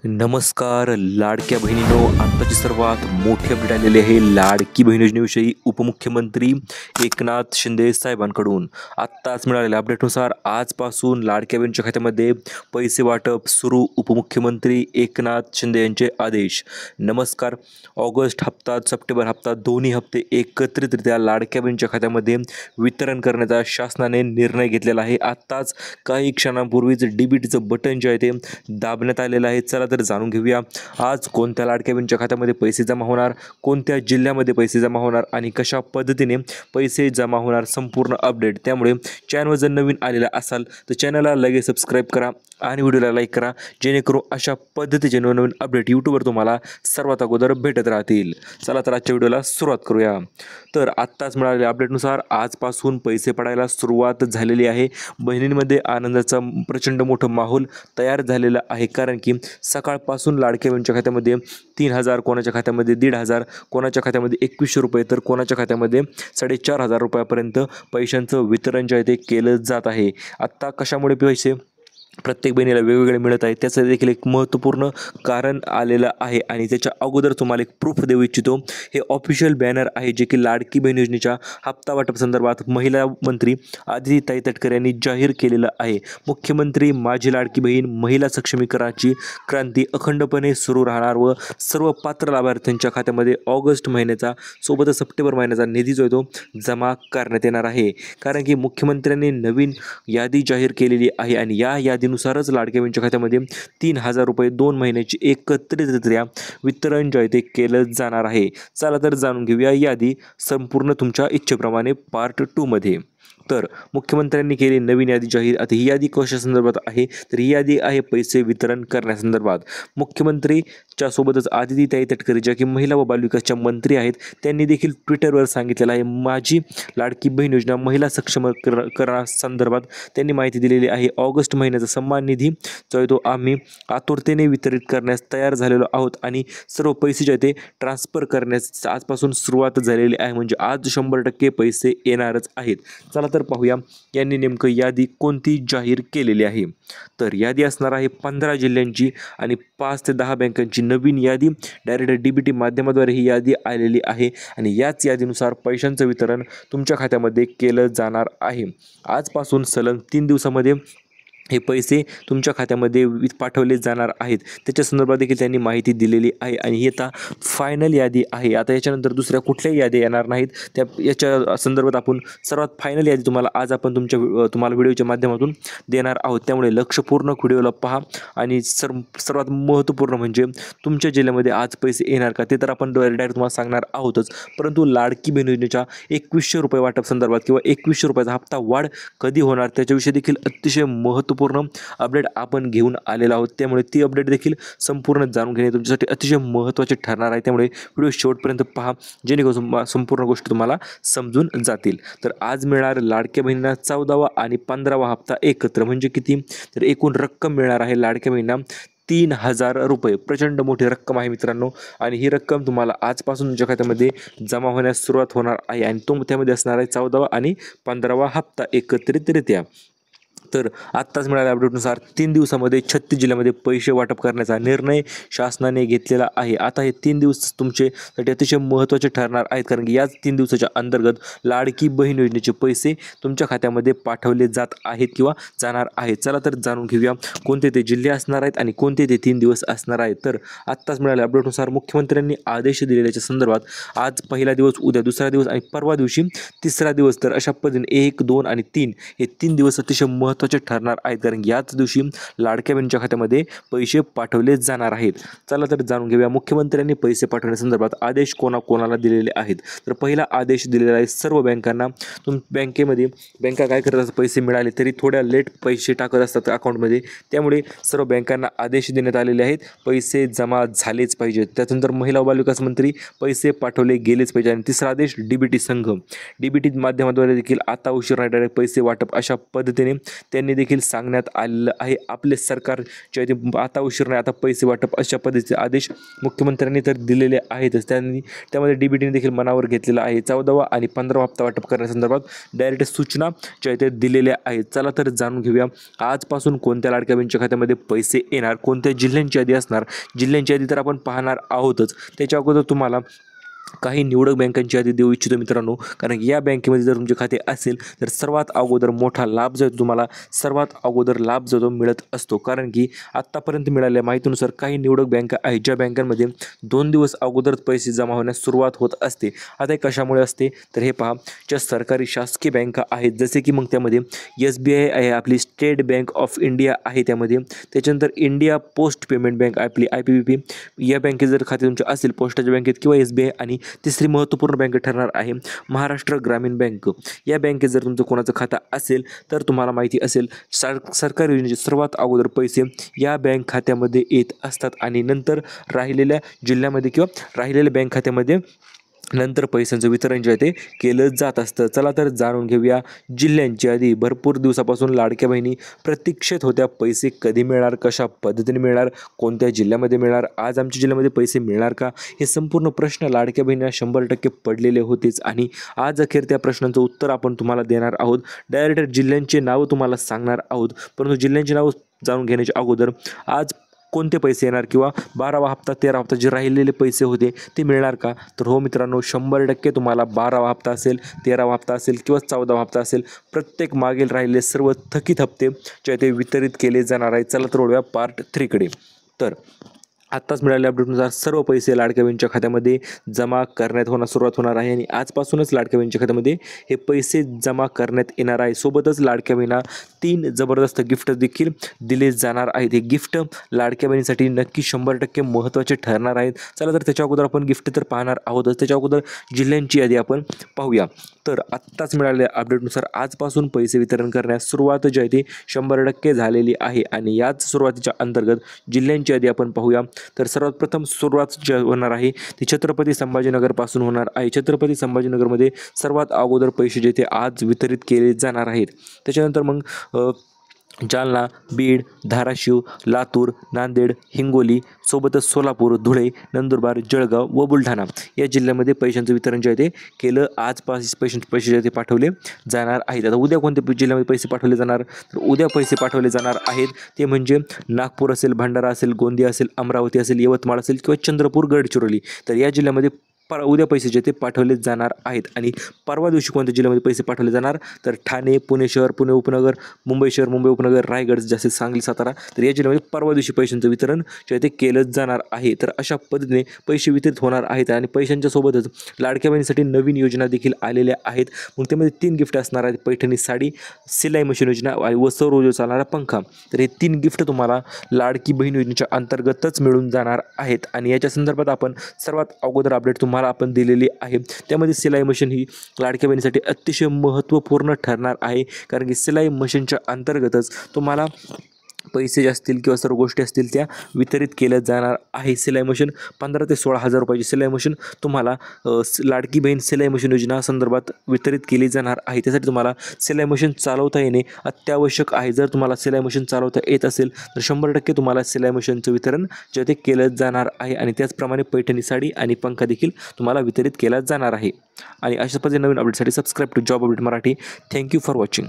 नमस्कार लाडक्या बहिणींनो, आत्ताची सर्वात मोठी अपडेट आलेली आहे लाडकी बहीण योजनेविषयी उपमुख्यमंत्री एकनाथ शिंदे साहेबांकडून आत्ताच मिळालेल्या अपडेटनुसार आजपासून लाडक्या बहिणीच्या खात्यामध्ये पैसे वाटप सुरू. उपमुख्यमंत्री एकनाथ शिंदे यांचे आदेश. नमस्कार. ऑगस्ट हप्ता, सप्टेंबर हप्ता दोन्ही हप्ते एकत्रितरित्या लाडक्या बहिणीच्या खात्यामध्ये वितरण करण्याचा शासनाने निर्णय घेतलेला आहे. आत्ताच काही क्षणांपूर्वीच DBTचं बटन जे आहे ते दाबण्यात आलेलं आहे. चला तर जाणून घेऊया आज कोणत्या लाडक्या बहिणीच्या खात्यामध्ये पैसे जमा होणार, कोणत्या जिल्ह्यामध्ये पैसे जमा होणार आणि कशा पद्धतीने पैसे जमा होणार, संपूर्ण अपडेट. त्यामुळे चॅनलवर जर नवीन आलेला असाल तर चॅनलला लगेच सबस्क्राईब करा आणि व्हिडिओला लाईक करा, जेणेकरून अशा पद्धतीचे नवनवीन अपडेट यूट्यूबवर तुम्हाला सर्वात अगोदर भेटत राहतील. चला तर आजच्या व्हिडिओला सुरुवात करूया. तर आत्ताच मिळालेल्या अपडेटनुसार आजपासून पैसे पडायला सुरुवात झालेली आहे. बहिणींमध्ये आनंदाचा प्रचंड मोठं माहोल तयार झालेला आहे, कारण की सकाळपासून लाडक्या बहिणीच्या खात्यामध्ये 3,000, कोणाच्या खात्यामध्ये 1,500, कोणाच्या खात्यामध्ये 2100 रुपये, तर कोणाच्या खात्यामध्ये 4,500 रुपयापर्यंत पैशांचं वितरण जे आहे ते केलं जात आहे. आत्ता कशामुळे पैसे प्रत्येक बहिणीला वेगवेगळे मिळत आहे त्याचं देखील एक महत्त्वपूर्ण कारण आलेलं आहे आणि त्याच्या अगोदर तुम्हाला एक प्रूफ देऊ इच्छितो. हे ऑफिशियल बॅनर आहे जे की लाडकी बहीण योजनेच्या हप्ता वाटप संदर्भात महिला मंत्री आदितीताई तटकरे यांनी जाहीर केलेलं आहे. मुख्यमंत्री माझी लाडकी बहीण महिला सक्षमीकरणाची क्रांती अखंडपणे सुरू राहणार व सर्व पात्र लाभार्थ्यांच्या खात्यामध्ये ऑगस्ट महिन्याचा सोबतच सप्टेंबर महिन्याचा निधी जो आहे तो जमा करण्यात येणार आहे. कारण की मुख्यमंत्र्यांनी नवीन यादी जाहीर केलेली आहे आणि या यादीनुसारच लाडक्या बहिणीच्या खात्यामध्ये 3,000 रुपये 2 महिन्याची एकत्रितरित्या वितरण जे आहे ते केलं जाणार आहे. चला तर जाणून घेऊया यादी संपूर्ण तुमच्या इच्छेप्रमाणे पार्ट 2 मध्ये. तर मुख्यमंत्र्यांनी केली नवीन यादी जाहीर. आता ही यादी कशा संदर्भात आहे, तर ही यादी आहे पैसे वितरण करण्यासंदर्भात. मुख्यमंत्रीच्या सोबतच आदितीताई तटकरे ज्या की महिला व बालविकासच्या मंत्री आहेत, त्यांनी देखील ट्विटरवर सांगितलेलं आहे. माझी लाडकी बहीण योजना महिला सक्षमीकरणासंदर्भात त्यांनी माहिती दिलेली आहे. ऑगस्ट महिन्याचा सन्मान निधी जो आहे तो आम्ही आतुरतेने वितरित करण्यास तयार झालेलो आहोत आणि सर्व पैसे जे आहे ते ट्रान्सफर करण्यास आजपासून सुरुवात झालेली आहे. म्हणजे आज 100% पैसे येणारच आहेत. चला तर पाहूया यांनी नेमकं यादी कोणती जाहीर केलेली आहे. तर यादी असणार आहे 15 जिल्ह्यांची आणि 5 ते 10 बँकांची नवीन यादी. डायरेक्ट DBT माध्यमाद्वारे ही यादी आलेली आहे आणि याच यादीनुसार पैशांचं वितरण तुमच्या खात्यामध्ये केलं जाणार आहे. आजपासून सलग 3 दिवसामध्ये हे पैसे तुमच्या खात्यामध्ये पाठवले जाणार आहेत. त्याच्या संदर्भात देखील त्यांनी माहिती दिलेली आहे आणि ही आता फायनल यादी आहे. आता याच्यानंतर दुसऱ्या कुठल्याही यादी येणार नाहीत. याच्या संदर्भात आपण सर्वात फायनल यादी आज आपण तुम्हाला व्हिडिओच्या माध्यमातून देणार आहोत. त्यामुळे लक्षपूर्ण व्हिडिओला पहा आणि सर्वात महत्त्वपूर्ण म्हणजे तुमच्या जिल्ह्यामध्ये आज पैसे येणार का ते तर आपण डायरेक्ट तुम्हाला सांगणार आहोतच, परंतु लाडकी बहीण योजनेच्या 2100 रुपये वाटप संदर्भात किंवा 2100 रुपयाचा हप्ता वाढ कधी होणार त्याच्याविषयी देखील अतिशय महत्त्वपूर्ण अपडेट आपण घेऊन आलेलो आहोत. त्यामुळे ती अपडेट देखील संपूर्ण जाणून घेणे तुमच्यासाठी अतिशय महत्त्वाचे ठरणार आहे. त्यामुळे व्हिडिओ शेवटपर्यंत पहा, जेणेकरून संपूर्ण गोष्टी तुम्हाला समजून जातील. तर आज मिळणार लाडक्या बहिणींना 14वा आणि 15वा हप्ता एकत्र म्हणजे किती, तर एकूण रक्कम मिळणार आहे लाडक्या बहिणींना 3,000 रुपये. प्रचंड मोठी रक्कम आहे मित्रांनो आणि ही रक्कम तुम्हाला आजपासून तुमच्या खात्यामध्ये जमा होण्यास सुरुवात होणार आहे आणि त्यामध्ये असणार आहे 14वा आणि 15वा हप्ता एकत्रितरित्या. तर आत्ताच मिळालेल्या अपडेटनुसार 3 दिवसामध्ये 36 जिल्ह्यामध्ये पैसे वाटप करण्याचा निर्णय शासनाने घेतलेला आहे. आता हे 3 दिवस तुमच्यासाठी अतिशय महत्त्वाचे ठरणार आहेत, कारण की याच 3 दिवसाच्या अंतर्गत लाडकी बहीण योजनेचे पैसे तुमच्या खात्यामध्ये पाठवले जात आहेत किंवा जाणार आहेत. चला तर जाणून घेऊया कोणते ते जिल्हे असणार आहेत आणि कोणते ते 3 दिवस असणार आहेत. तर आत्ताच मिळालेल्या अपडेटनुसार मुख्यमंत्र्यांनी आदेश दिलेल्याच्या संदर्भात आज पहिला दिवस, उद्या दुसरा दिवस आणि परवा दिवशी तिसरा दिवस, तर अशा पद्धतीने 1, 2 आणि 3 हे 3 दिवस अतिशय महत्त्वाचे ठरणार आहेत, कारण याच दिवशी लाडक्या बहिणीच्या खात्यामध्ये पैसे पाठवले जाणार आहेत. चला तर जाणून घेऊया मुख्यमंत्र्यांनी पैसे पाठवण्यासंदर्भात आदेश कोणाकोणाला दिलेले आहेत. तर पहिला आदेश दिलेला आहे सर्व बँकांना. बँकेमध्ये बँका काय करतात, पैसे मिळाले तरी थोड्या लेट पैसे टाकत असतात अकाउंटमध्ये, त्यामुळे सर्व बँकांना आदेश देण्यात आलेले आहेत पैसे जमा झालेच पाहिजेत. त्यानंतर महिला व बालविकास मंत्री पैसे पाठवले गेलेच पाहिजे आणि तिसरा आदेश DBT संघ, DBT माध्यमाद्वारे देखील आता उशीर नाही डायरेक्ट पैसे वाटप अशा पद्धतीने त्यांनी देखील सांगण्यात आलेलं आहे. आपले सरकार जे आहे ते आता उशीर नाही, आता पैसे वाटप अशा पद्धतीचे आदेश मुख्यमंत्र्यांनी तर दिलेले आहेतच. त्यांनी त्यामध्ये DBTने देखील मनावर घेतलेला आहे. 14वा आणि 15वा हप्ता वाटप करण्यासंदर्भात डायरेक्ट सूचना ज्या आहेत ते दिलेल्या आहेत. चला तर जाणून घेऊया आजपासून कोणत्या लाडक्या बहिणीच्या खात्यामध्ये पैसे येणार, कोणत्या जिल्ह्यांची यादी असणार. जिल्ह्यांची यादी तर आपण पाहणार आहोतच. त्याच्या अगोदर तुम्हाला काही निवडक बँकांची यादी देऊ इच्छितो मित्रांनो, कारण या बँकेमध्ये जर तुमचे खाते असेल तर सर्वात अगोदर मोठा लाभ जो आहे तुम्हाला सर्वात अगोदर लाभ जो मिळत असतो. कारण की आत्तापर्यंत मिळालेल्या माहितीनुसार काही निवडक बँका आहेत ज्या बँकांमध्ये 2 दिवस अगोदरच पैसे जमा होण्यास सुरुवात होत असते. आता हे कशामुळे असते तर हे पहा, ज्या सरकारी शासकीय बँका आहेत जसे की मग त्यामध्ये SBI आहे, आपली स्टेट बँक ऑफ इंडिया आहे त्यामध्ये, त्याच्यानंतर इंडिया पोस्ट पेमेंट बँक आपली IPPB, या बँकेत जर खाते तुमचे असेल पोस्टाच्या बँकेत किंवा SBI, आणि तिसरी महत्त्वपूर्ण बँक ठरणार आहे महाराष्ट्र ग्रामीण बँक. या बँकेत जर तुमचं कोणाचं खातं असेल तर तुम्हाला माहिती असेल सरकारी योजनेचे सर्वात अगोदर पैसे या बँक खात्यामध्ये येत असतात आणि नंतर राहिलेल्या जिल्ह्यामध्ये किंवा राहिलेल्या बँक खात्यामध्ये नंतर पैशांचं वितरण जे आहे ते केलं जात असतं. चला तर जाणून घेऊया जिल्ह्यांची यादी. भरपूर दिवसापासून लाडक्या बहिणी प्रतीक्षेत होत्या, पैसे कधी मिळणार, कशा पद्धतीने मिळणार, कोणत्या जिल्ह्यामध्ये मिळणार, आज आमच्या जिल्ह्यामध्ये पैसे मिळणार का, हे संपूर्ण प्रश्न लाडक्या बहिणींना 100% पडलेले होतेच आणि आज अखेर त्या प्रश्नांचं उत्तर आपण तुम्हाला देणार आहोत. डायरेक्ट जिल्ह्यांचे नावं तुम्हाला सांगणार आहोत, परंतु जिल्ह्यांची नावं जाणून घेण्याच्या अगोदर आज कोणते पैसे येणार किंवा 12वा हप्ता 13वा हप्ता जे राहिलेले पैसे होते ते मिळणार का, तर हो मित्रांनो 100% तुम्हाला 12वा हप्ता असेल, 13वा हप्ता असेल किंवा 14वा हप्ता असेल, प्रत्येक मागील राहिलेले सर्व थकीत हप्ते जे आहे ते वितरित केले जाणार आहेत. चला तर वळूया पार्ट 3 कडे. तर आत्ताच मिळालेल्या अपडेटनुसार सर्व पैसे लाडक्या बहिणीच्या खात्यामध्ये जमा करण्यात सुरुवात होणार आहे आणि आजपासूनच लाडक्या बहिणीच्या खात्यामध्ये हे पैसे जमा करण्यात येणार आहे. सोबतच लाडक्या बहिणींना 3 जबरदस्त गिफ्ट देखील दिले जाणार आहेत. हे गिफ्ट लाडक्या बहिणीसाठी नक्की 100% महत्त्वाचे ठरणार आहेत. चला तर त्याच्या अगोदर आपण गिफ्ट तर पाहणार आहोतच, त्याच्या अगोदर जिल्ह्यांची यादी आपण पाहूया. तर आत्ताच मिळालेल्या अपडेटनुसार आजपासून पैसे वितरण करण्यास सुरुवात जी आहे ती 100% झालेली आहे आणि याच सुरुवातीच्या अंतर्गत जिल्ह्यांची यादी आपण पाहूया. तर सर्वात प्रथम सुरुवात जी होणार आहे ती छत्रपती संभाजीनगरपासून होणार आहे. छत्रपती संभाजीनगरमध्ये सर्वात अगोदर पैसे जे ते आज वितरित केले जाणार आहेत. त्याच्यानंतर मग जालना, बीड, धाराशिव, लातूर, नांदेड, हिंगोली, सोबतच सोलापूर, धुळे, नंदुरबार, जळगाव व बुलढाणा या जिल्ह्यामध्ये पैशांचं वितरण जे आहे ते केलं. आज पैसे जे आहे ते पाठवले जाणार आहेत. आता उद्या कोणत्या जिल्ह्यामध्ये पैसे पाठवले जाणार, तर उद्या पैसे पाठवले जाणार आहेत ते म्हणजे नागपूर असेल, भंडारा असेल, गोंदिया असेल, अमरावती असेल, यवतमाळ असेल किंवा चंद्रपूर, गडचिरोली, तर या जिल्ह्यामध्ये उद्या पैसे जे ते पाठवले जाणार आहेत. आणि परवा दिवशी कोणत्या जिल्ह्यामध्ये पैसे पाठवले जाणार, तर ठाणे, पुणे शहर, पुणे उपनगर, मुंबई शहर, मुंबई उपनगर, रायगड, जसे सांगली, सातारा, तर या जिल्ह्यामध्ये परवा दिवशी पैशांचं वितरण जे आहे ते केलं जाणार आहे. तर अशा पद्धतीने पैसे वितरित होणार आहेत आणि पैशांच्या सोबतच लाडक्या बहिणीसाठी नवीन योजना देखील आलेल्या आहेत. मग त्यामध्ये 3 गिफ्ट असणार आहेत: पैठणी साडी, सिलाई मशीन योजना व सौर ऊर्जेवर चालणारा पंखा. तर हे 3 गिफ्ट तुम्हाला लाडकी बहीण योजनेच्या अंतर्गतच मिळून जाणार आहेत आणि याच्या संदर्भात आपण सर्वात अगोदर अपडेट तुम्हाला आपण दिलेली आहे. त्यामध्ये सिलाई मशीन ही लाडक्या बहिणीसाठी अतिशय महत्त्वपूर्ण ठरणार आहे, कारण की सिलाई मशीनच्या अंतर्गतच तुम्हाला पैसे जे असतील किंवा सर्व गोष्टी असतील त्या वितरित केल्या जाणार आहे. सिलाई मशीन 15 ते 16,000 रुपयाची सिलाई मशीन तुम्हाला लाडकी बहीण सिलाई मशीन योजना संदर्भात वितरित केली जाणार आहे. त्यासाठी तुम्हाला सिलाई मशीन चालवता येणे अत्यावश्यक आहे. जर तुम्हाला सिलाई मशीन चालवता येत असेल तर 100% तुम्हाला सिलाई मशीनचं वितरण जे ते केलं जाणार आहे आणि त्याचप्रमाणे पैठणी साडी आणि पंखा देखील तुम्हाला वितरित केला जाणार आहे. आणि अशा पद्धतीने नवीन अपडेटसाठी subscribe to job update Marathi. Thank you for watching.